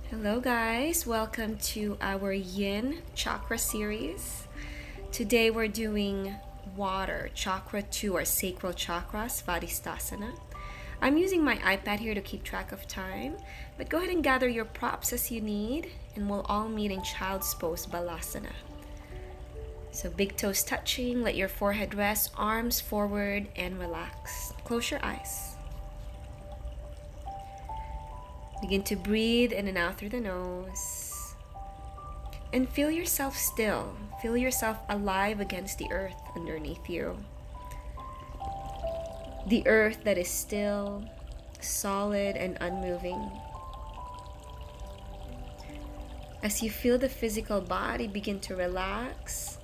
Hello guys, welcome to our Yin Chakra series. Today we're doing water, Chakra 2 or Sacral Chakras, Svadhisthasana. I'm using my iPad here to keep track of time, but go ahead and gather your props as you need and we'll all meet in Child's Pose Balasana. So big toes touching, let your forehead rest, arms forward and relax. Close your eyes. Begin to breathe in and out through the nose. And feel yourself still. Feel yourself alive against the earth underneath you. The earth that is still, solid, and unmoving. As you feel the physical body begin to relax,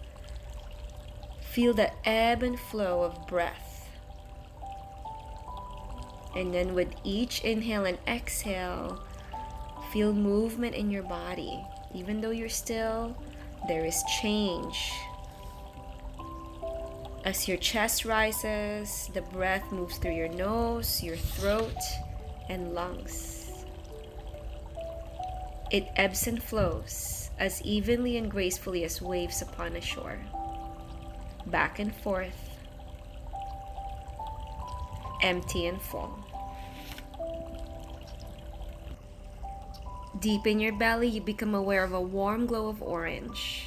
feel the ebb and flow of breath. And then with each inhale and exhale, feel movement in your body. Even though you're still, there is change. As your chest rises, the breath moves through your nose, your throat, and lungs. It ebbs and flows as evenly and gracefully as waves upon a shore. Back and forth. Empty and full. Deep in your belly, you become aware of a warm glow of orange.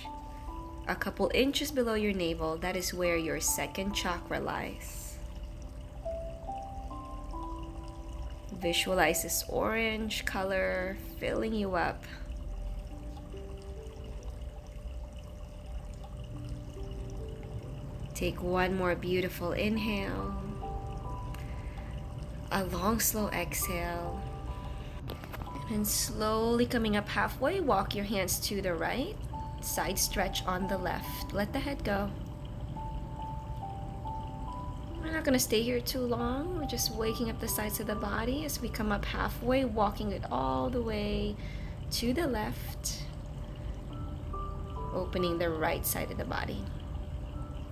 A couple inches below your navel, that is where your second chakra lies. Visualize this orange color filling you up. Take one more beautiful inhale. A long, slow exhale. And slowly coming up halfway, walk your hands to the right. Side stretch on the left. Let the head go. We're not going to stay here too long. We're just waking up the sides of the body as we come up halfway, walking it all the way to the left. Opening the right side of the body.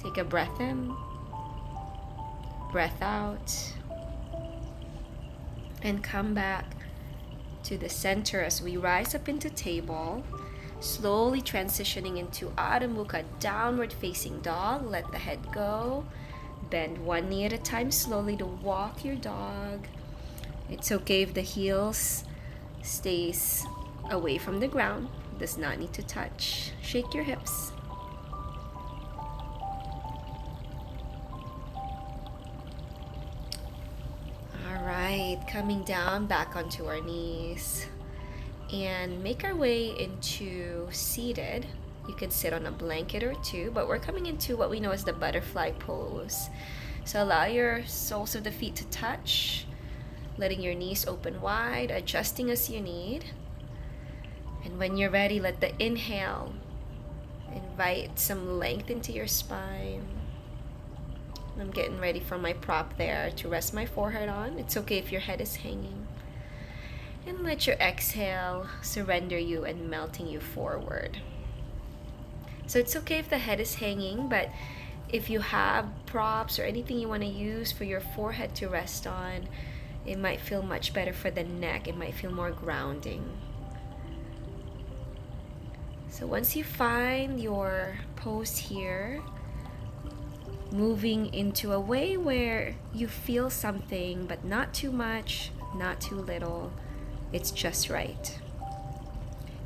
Take a breath in. Breath out. And come back to the center as we rise up into table, slowly transitioning into Adho Mukha, downward facing dog. Let the head go. Bend one knee at a time slowly to walk your dog. It's okay if the heels stays away from the ground. Does not need to touch. Shake your hips. Coming down back onto our knees and make our way into seated. You can sit on a blanket or two, but we're coming into what we know as the butterfly pose. So allow your soles of the feet to touch, letting your knees open wide, adjusting as you need. And when you're ready, let the inhale invite some length into your spine. I'm getting ready for my prop there to rest my forehead on. It's okay if your head is hanging. And let your exhale surrender you and melting you forward. So it's okay if the head is hanging, but if you have props or anything you want to use for your forehead to rest on, it might feel much better for the neck. It might feel more grounding. So once you find your pose here, moving into a way where you feel something, but not too much, not too little. It's just right.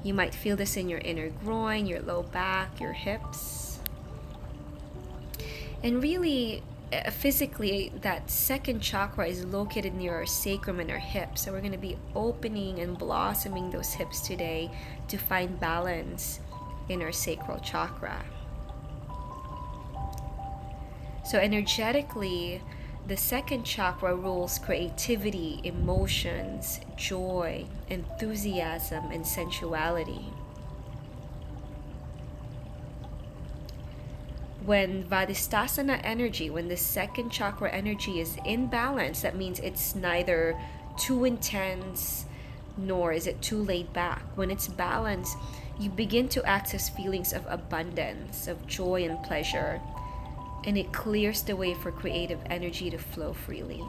You might feel this in your inner groin, your low back, your hips. And really, physically, that second chakra is located near our sacrum and our hips. So we're going to be opening and blossoming those hips today to find balance in our sacral chakra. So energetically, the second chakra rules creativity, emotions, joy, enthusiasm, and sensuality. When Svadhisthasana energy, when the second chakra energy is in balance, that means it's neither too intense nor is it too laid back. When it's balanced, you begin to access feelings of abundance, of joy and pleasure. And it clears the way for creative energy to flow freely.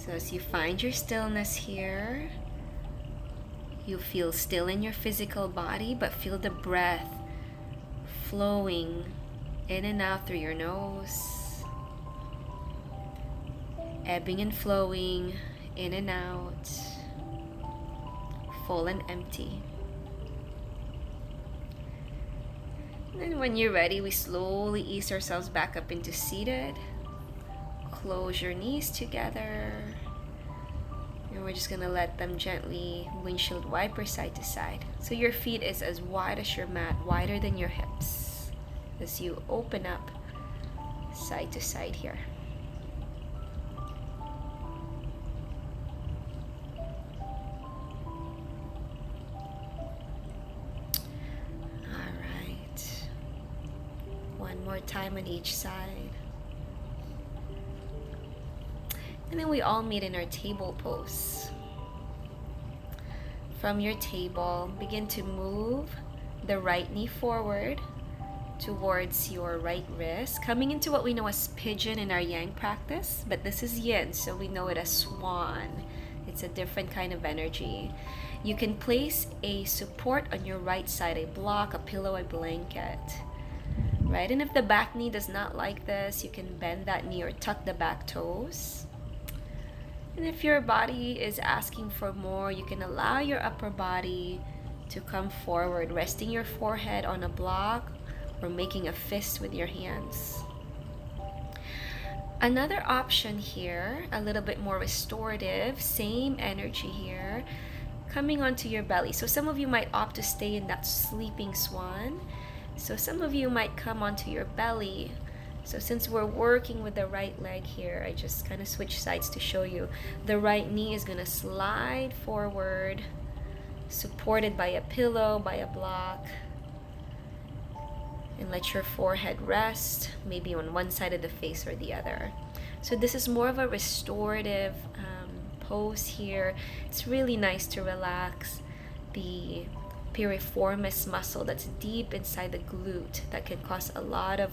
So as you find your stillness here, you feel still in your physical body, but feel the breath flowing in and out through your nose, ebbing and flowing in and out, full and empty. And then when you're ready, we slowly ease ourselves back up into seated. Close your knees together. And we're just gonna let them gently windshield wiper side to side. So your feet is as wide as your mat, wider than your hips, as you open up side to side here. All right. One more time on each side. And then we all meet in our table pose. From your table, begin to move the right knee forward towards your right wrist, coming into what we know as pigeon in our yang practice, but this is yin, so we know it as swan. It's a different kind of energy. You can place a support on your right side, a block, a pillow, a blanket. Right? And if the back knee does not like this, you can bend that knee or tuck the back toes. And if your body is asking for more, you can allow your upper body to come forward, resting your forehead on a block or making a fist with your hands. Another option here, a little bit more restorative, same energy here, coming onto your belly. So some of you might opt to stay in that sleeping swan. So some of you might come onto your belly. So since we're working with the right leg here, I just kind of switch sides to show you. The right knee is going to slide forward, supported by a pillow, by a block. And let your forehead rest, maybe on one side of the face or the other. So this is more of a restorative pose here. It's really nice to relax the piriformis muscle that's deep inside the glute that can cause a lot of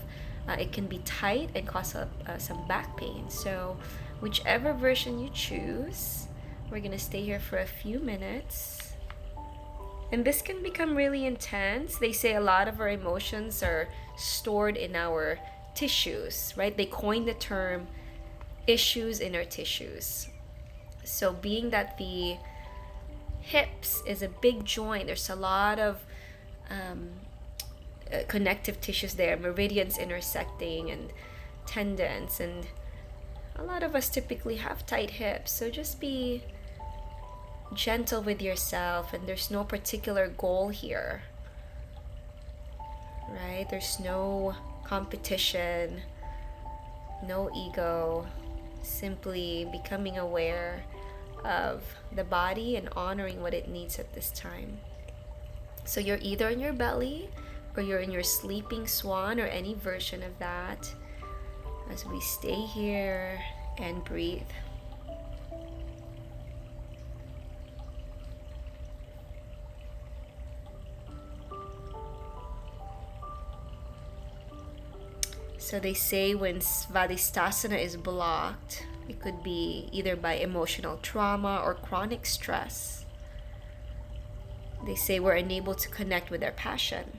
it can be tight and cause some back pain. So whichever version you choose, we're gonna stay here for a few minutes. And this can become really intense. They say a lot of our emotions are stored in our tissues, right? They coined the term issues in our tissues. So being that the hips is a big joint, there's a lot of connective tissues there, meridians intersecting and tendons, and a lot of us typically have tight hips. So just be gentle with yourself, and there's no particular goal here, right? There's no competition, no ego, simply becoming aware of the body and honoring what it needs at this time. So you're either in your belly or you're in your sleeping swan, or any version of that, as we stay here and breathe. So they say when Svadhisthasana is blocked, it could be either by emotional trauma or chronic stress. They say we're unable to connect with our passion,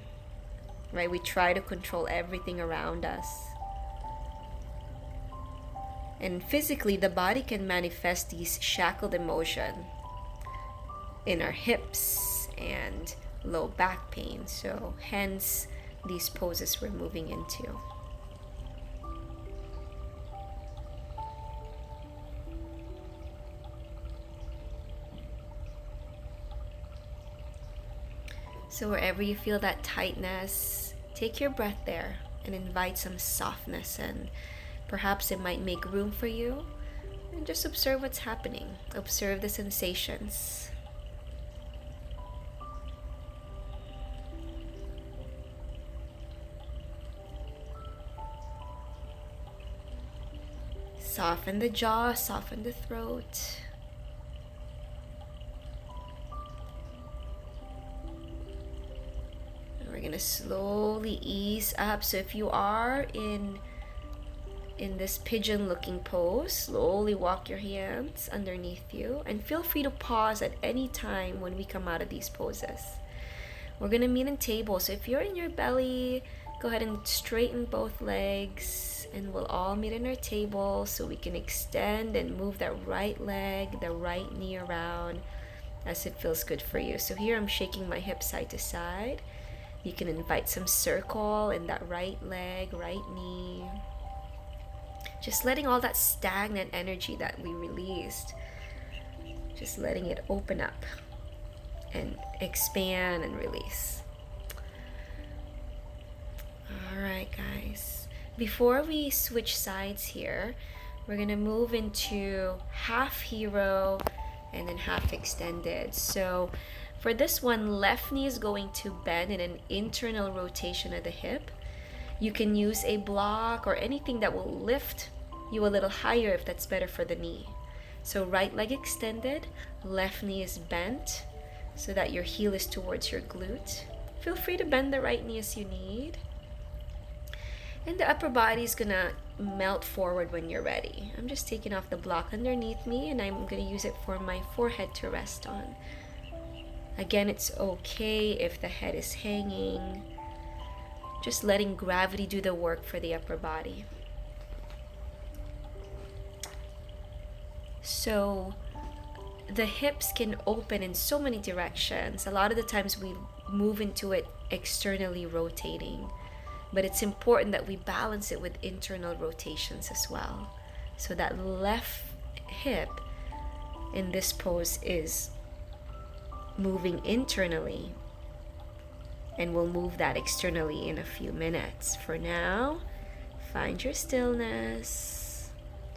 right? We try to control everything around us. And physically, the body can manifest these shackled emotion in our hips and low back pain. So hence these poses we're moving into. So wherever you feel that tightness, take your breath there and invite some softness, and perhaps it might make room for you. And just observe what's happening. Observe the sensations. Soften the jaw, soften the throat. We're going to slowly ease up. So if you are in in this pigeon looking pose. Slowly walk your hands underneath you and feel free to pause at any time when we come out of these poses. We're gonna meet in table, so if you're in your belly, go ahead and straighten both legs and we'll all meet in our table so we can extend and move that right leg, the right knee around as it feels good for you. So here I'm shaking my hips side to side. You can invite some circle in that right leg, right knee. Just letting all that stagnant energy that we released, just letting it open up and expand and release. All right, guys. Before we switch sides here, we're gonna move into half hero and then half extended. So for this one, left knee is going to bend in an internal rotation of the hip. You can use a block or anything that will lift you a little higher if that's better for the knee. So right leg extended, left knee is bent so that your heel is towards your glute. Feel free to bend the right knee as you need. And the upper body is gonna melt forward when you're ready. I'm just taking off the block underneath me and I'm gonna use it for my forehead to rest on. Again, it's okay if the head is hanging. Just letting gravity do the work for the upper body. So the hips can open in so many directions. A lot of the times we move into it externally rotating, but it's important that we balance it with internal rotations as well. So that left hip in this pose is moving internally, and we'll move that externally in a few minutes. For now, find your stillness.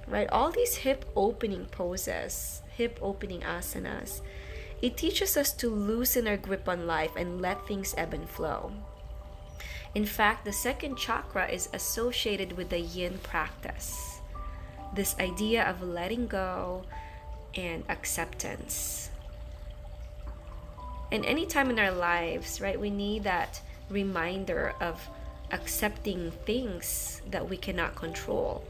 Right, all these hip opening poses, hip opening asanas, it teaches us to loosen our grip on life and let things ebb and flow. In fact, the second chakra is associated with the yin practice. This idea of letting go and acceptance. And any time in our lives, right, we need that reminder of accepting things that we cannot control.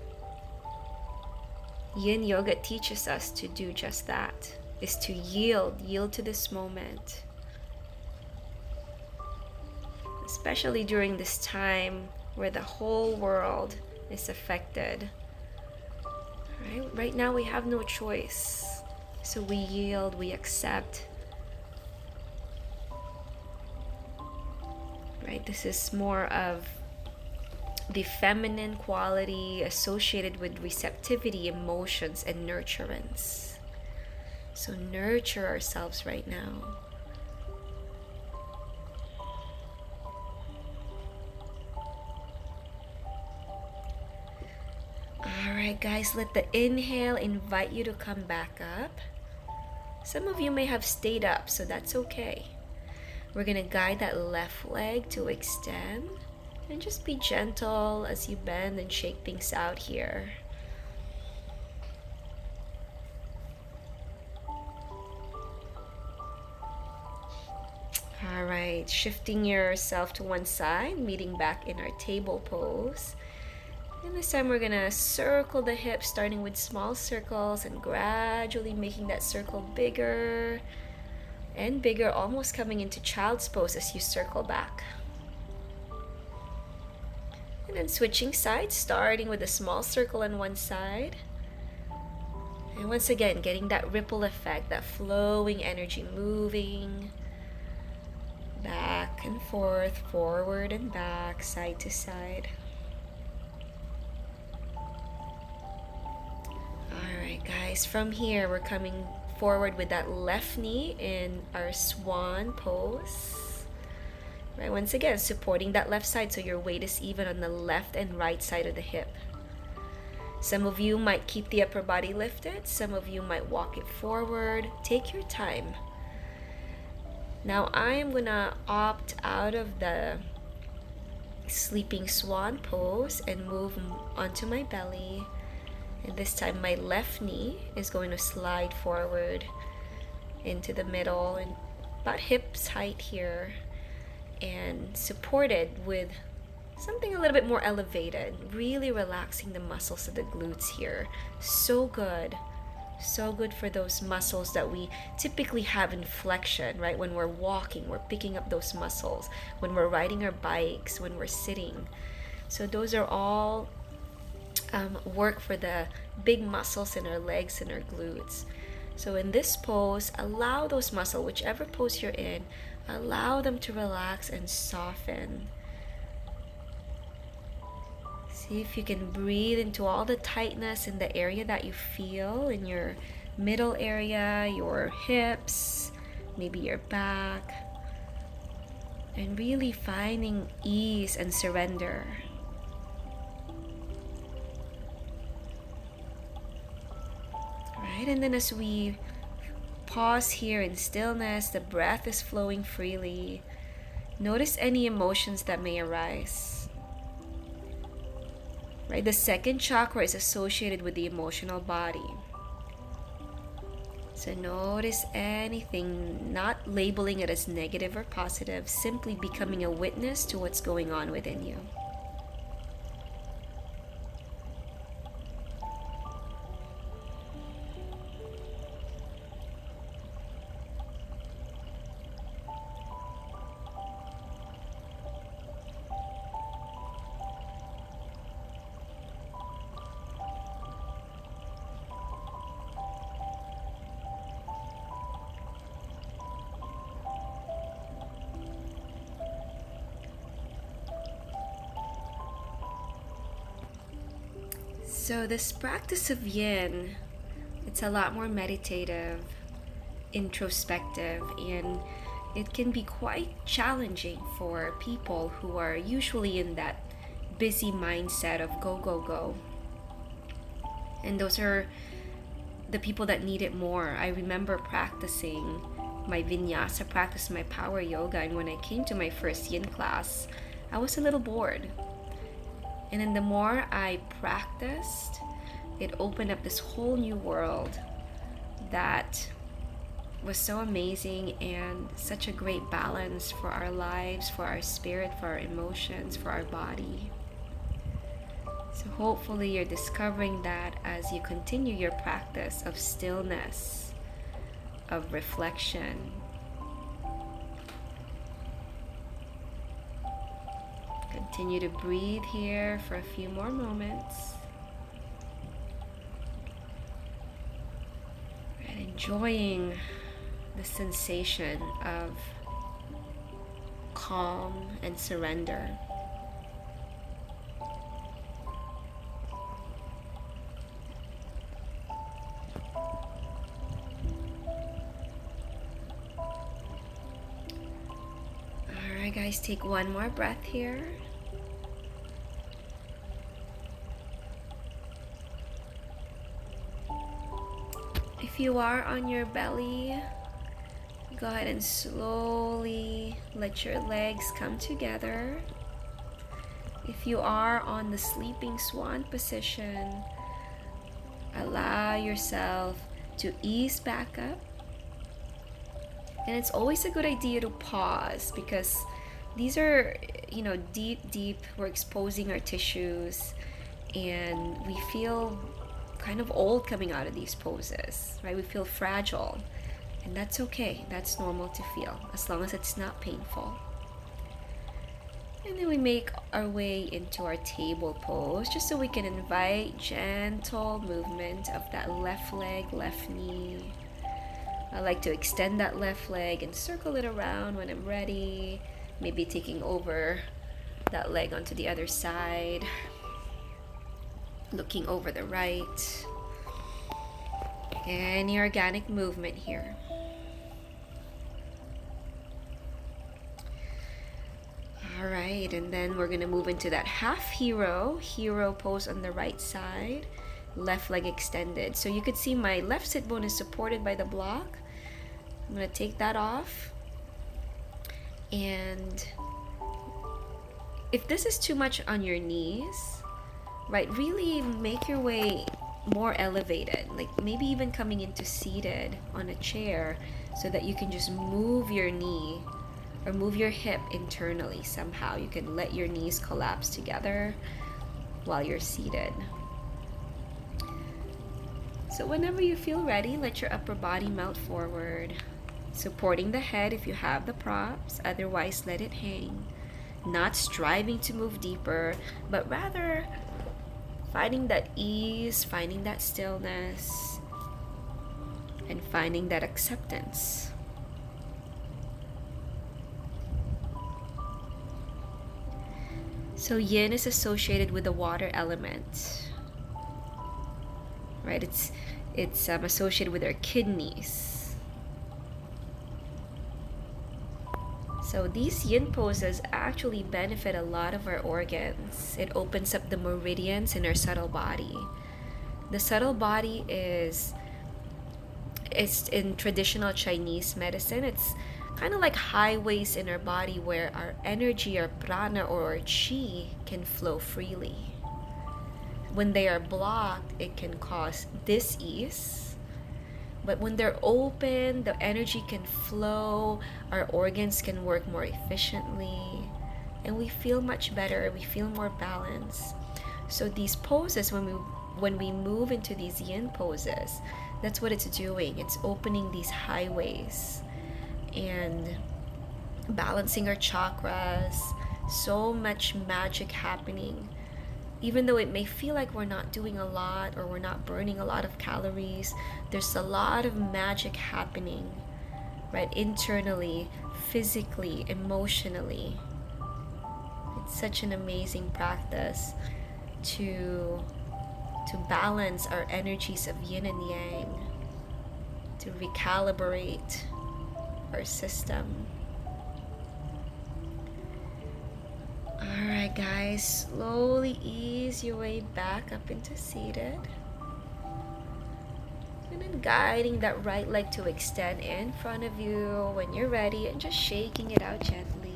Yin yoga teaches us to do just that, is to yield to this moment. Especially during this time where the whole world is affected. Right now we have no choice. So we yield, we accept. Right? This is more of the feminine quality associated with receptivity, emotions, and nurturance. So nurture ourselves right now. Alright guys, let the inhale invite you to come back up. Some of you may have stayed up, so that's okay. We're going to guide that left leg to extend. And just be gentle as you bend and shake things out here. All right, shifting yourself to one side, meeting back in our table pose. And this time we're gonna circle the hips, starting with small circles and gradually making that circle bigger and bigger, almost coming into child's pose as you circle back. And then switching sides, starting with a small circle on one side. And once again, getting that ripple effect, that flowing energy moving back and forth, forward and back, side to side. Alright guys, from here we're coming forward with that left knee in our swan pose. Right, once again, supporting that left side so your weight is even on the left and right side of the hip. Some of you might keep the upper body lifted. Some of you might walk it forward. Take your time. Now I am gonna opt out of the sleeping swan pose and move onto my belly. And this time my left knee is going to slide forward into the middle and about hips height here, and supported with something a little bit more elevated, really relaxing the muscles of the glutes here. So good. So good for those muscles that we typically have in flexion, right? When we're walking, we're picking up those muscles. When we're riding our bikes, when we're sitting. So those are all work for the big muscles in our legs and our glutes. So in this pose, allow those muscles, whichever pose you're in, allow them to relax and soften. See if you can breathe into all the tightness in the area that you feel in your middle area, your hips, maybe your back, and really finding ease and surrender. Right, and then as we pause here in stillness, the breath is flowing freely. Notice any emotions that may arise. Right, the second chakra is associated with the emotional body. So notice anything, not labeling it as negative or positive, simply becoming a witness to what's going on within you. So this practice of yin, it's a lot more meditative, introspective, and it can be quite challenging for people who are usually in that busy mindset of go, go, go. And those are the people that need it more. I remember practicing my vinyasa practice, my power yoga, and when I came to my first yin class, I was a little bored. And then the more I practiced, it opened up this whole new world that was so amazing and such a great balance for our lives, for our spirit, for our emotions, for our body. So hopefully you're discovering that as you continue your practice of stillness, of reflection. Continue to breathe here for a few more moments. And enjoying the sensation of calm and surrender. Alright guys, take one more breath here. If you are on your belly, go ahead and slowly let your legs come together. If you are on the sleeping swan position, allow yourself to ease back up. And it's always a good idea to pause because these are, deep, we're exposing our tissues and we feel kind of old coming out of these poses, right? We feel fragile, and that's okay. That's normal to feel as long as it's not painful. And then we make our way into our table pose just so we can invite gentle movement of that left leg, left knee. I like to extend that left leg and circle it around when I'm ready, maybe taking over that leg onto the other side. Looking over the right. Any organic movement here. Alright, and then we're going to move into that half hero pose on the right side. Left leg extended. So you could see my left sit bone is supported by the block. I'm going to take that off. And if this is too much on your knees, right, really make your way more elevated, like maybe even coming into seated on a chair so that you can just move your knee or move your hip internally somehow. You can let your knees collapse together while you're seated. So whenever you feel ready, let your upper body melt forward, supporting the head if you have the props, otherwise let it hang. Not striving to move deeper, but rather finding that ease, finding that stillness, and finding that acceptance. So yin is associated with the water element, right? It's associated with our kidneys. So these yin poses actually benefit a lot of our organs. It opens up the meridians in our subtle body. The subtle body is in traditional Chinese medicine, it's kind of like highways in our body where our energy, our prana, or our chi can flow freely. When they are blocked, it can cause dis-ease. But when they're open, the energy can flow, our organs can work more efficiently, and we feel much better, we feel more balanced. So these poses, when we move into these yin poses, that's what it's doing. It's opening these highways and balancing our chakras. So much magic happening. Even though it may feel like we're not doing a lot or we're not burning a lot of calories, there's a lot of magic happening, right? Internally, physically, emotionally. It's such an amazing practice to balance our energies of yin and yang, to recalibrate our system. Alright guys, slowly ease your way back up into seated. And then guiding that right leg to extend in front of you when you're ready, and just shaking it out gently.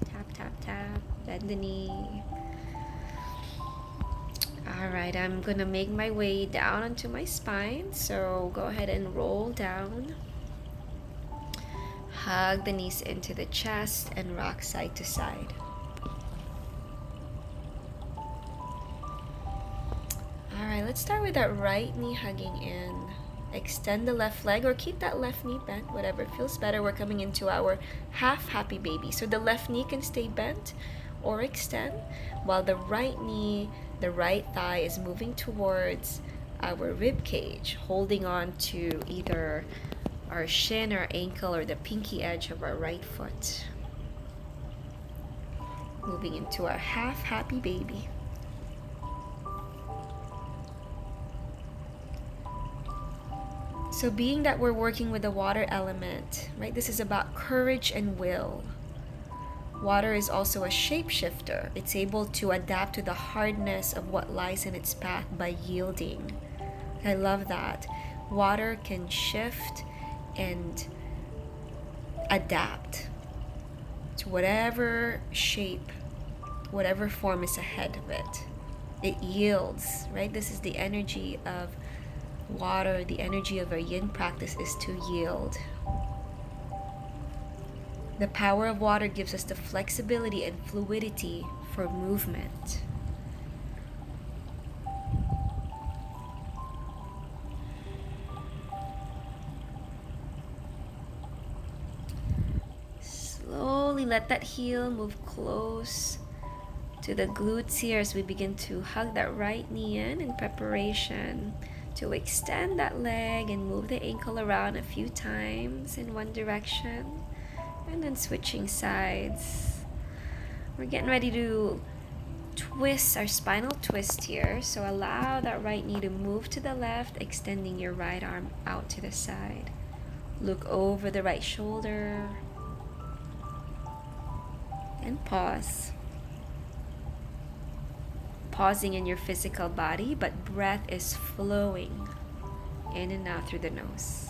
Tap, tap, tap, bend the knee. Alright, I'm gonna make my way down onto my spine, so go ahead and roll down. Hug the knees into the chest and rock side to side. Alright, let's start with that right knee hugging in. Extend the left leg or keep that left knee bent, whatever feels better. We're coming into our half happy baby. So the left knee can stay bent or extend, while the right knee, the right thigh is moving towards our rib cage, holding on to either our shin or ankle or the pinky edge of our right foot. Moving into our half happy baby. So being that we're working with the water element, right? This is about courage and will. Water is also a shapeshifter. It's able to adapt to the hardness of what lies in its path by yielding. I love that. Water can shift and adapt to whatever shape, whatever form is ahead of it. It yields, right? This is the energy of water. The energy of our yin practice is to yield. The power of water gives us the flexibility and fluidity for movement. Slowly let that heel move close to the glutes here as we begin to hug that right knee in preparation to extend that leg and move the ankle around a few times in one direction, and then switching sides. We're getting ready to twist our spinal twist here, so allow that right knee to move to the left, extending your right arm out to the side. Look over the right shoulder and pause. Pausing in your physical body, but breath is flowing in and out through the nose.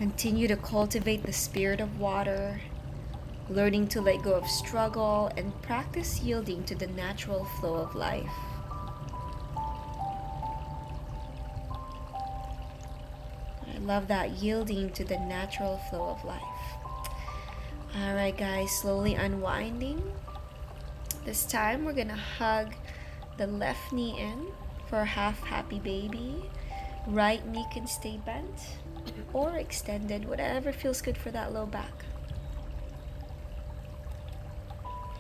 Continue to cultivate the spirit of water, learning to let go of struggle and practice yielding to the natural flow of life. I love that, yielding to the natural flow of life. Alright guys, slowly unwinding. This time we're gonna hug the left knee in for a half happy baby. Right knee can stay bent or extended, whatever feels good for that low back.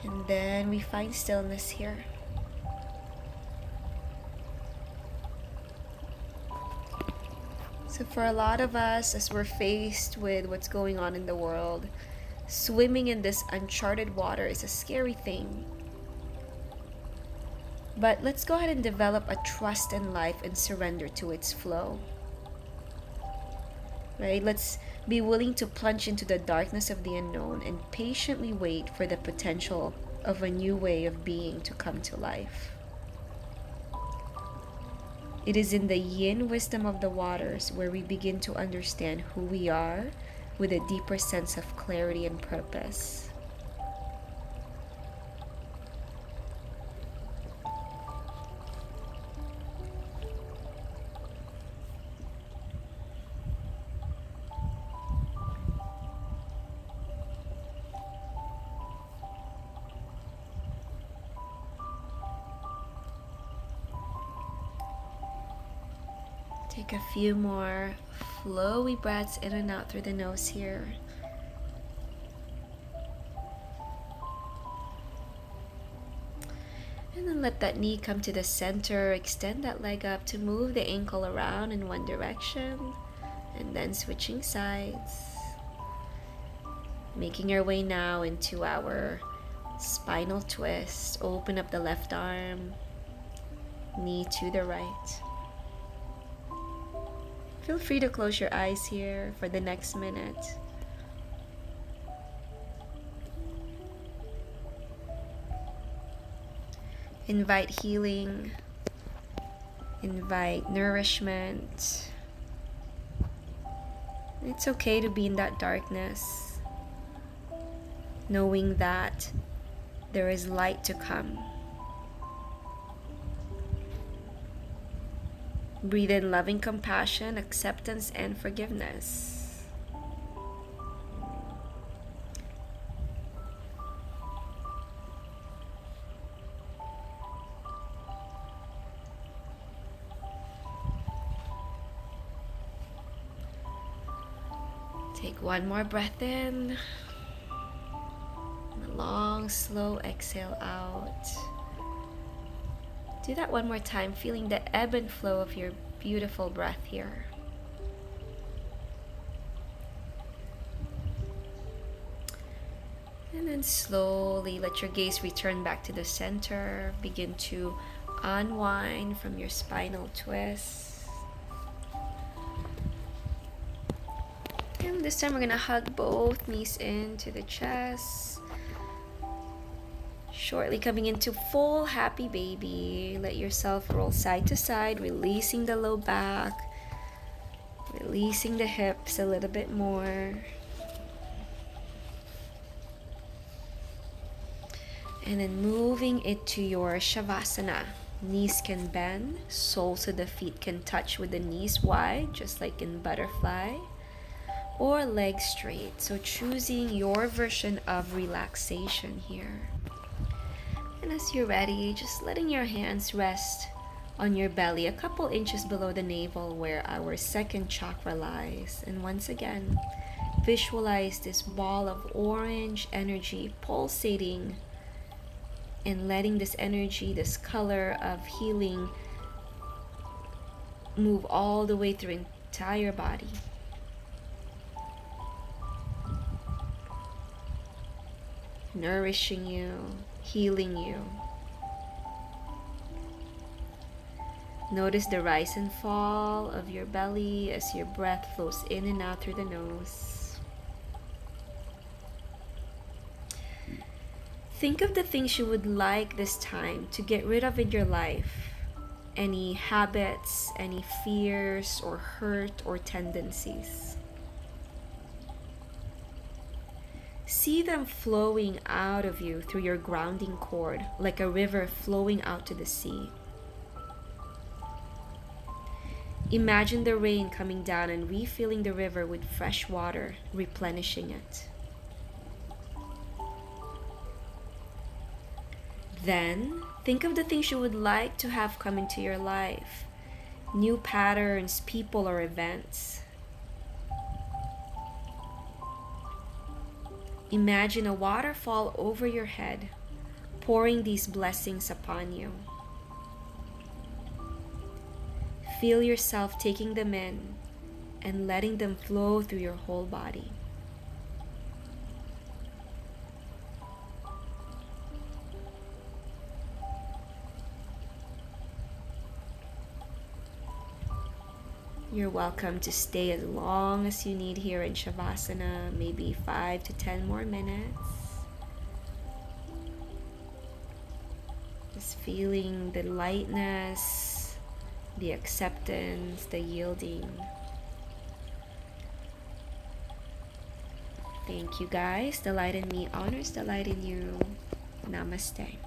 And then we find stillness here. So for a lot of us, as we're faced with what's going on in the world, swimming in this uncharted water is a scary thing. But let's go ahead and develop a trust in life and surrender to its flow. Right? Let's be willing to plunge into the darkness of the unknown and patiently wait for the potential of a new way of being to come to life. It is in the yin wisdom of the waters where we begin to understand who we are with a deeper sense of clarity and purpose. Take a few more flowy breaths in and out through the nose here. And then let that knee come to the center. Extend that leg up to move the ankle around in one direction. And then switching sides. Making our way now into our spinal twist. Open up the left arm. Knee to the right. Feel free to close your eyes here for the next minute. Invite healing. Invite nourishment. It's okay to be in that darkness, knowing that there is light to come. Breathe in loving compassion, acceptance, and forgiveness. Take one more breath in. And a long, slow exhale out. Do that one more time, feeling the ebb and flow of your beautiful breath here. And then slowly let your gaze return back to the center. Begin to unwind from your spinal twist. And this time we're gonna hug both knees into the chest. Shortly coming into full happy baby. Let yourself roll side to side, releasing the low back, releasing the hips a little bit more. And then moving it to your Shavasana. Knees can bend, soles of the feet can touch with the knees wide, just like in butterfly, or legs straight. So choosing your version of relaxation here. And as you're ready, just letting your hands rest on your belly a couple inches below the navel where our second chakra lies. And once again, visualize this ball of orange energy pulsating and letting this energy, this color of healing, move all the way through your entire body. Nourishing you, healing you. Notice the rise and fall of your belly as your breath flows in and out through the nose. Think of the things you would like this time to get rid of in your life. Any habits, any fears or hurt or tendencies. see them flowing out of you through your grounding cord, like a river flowing out to the sea. Imagine the rain coming down and refilling the river with fresh water, replenishing it. Then, think of the things you would like to have come into your life. New patterns, people, or events. Imagine a waterfall over your head, pouring these blessings upon you. Feel yourself taking them in and letting them flow through your whole body. You're welcome to stay as long as you need here in Shavasana, maybe 5 to 10 more minutes. Just feeling the lightness, the acceptance, the yielding. Thank you guys. The light in me honors the light in you. Namaste.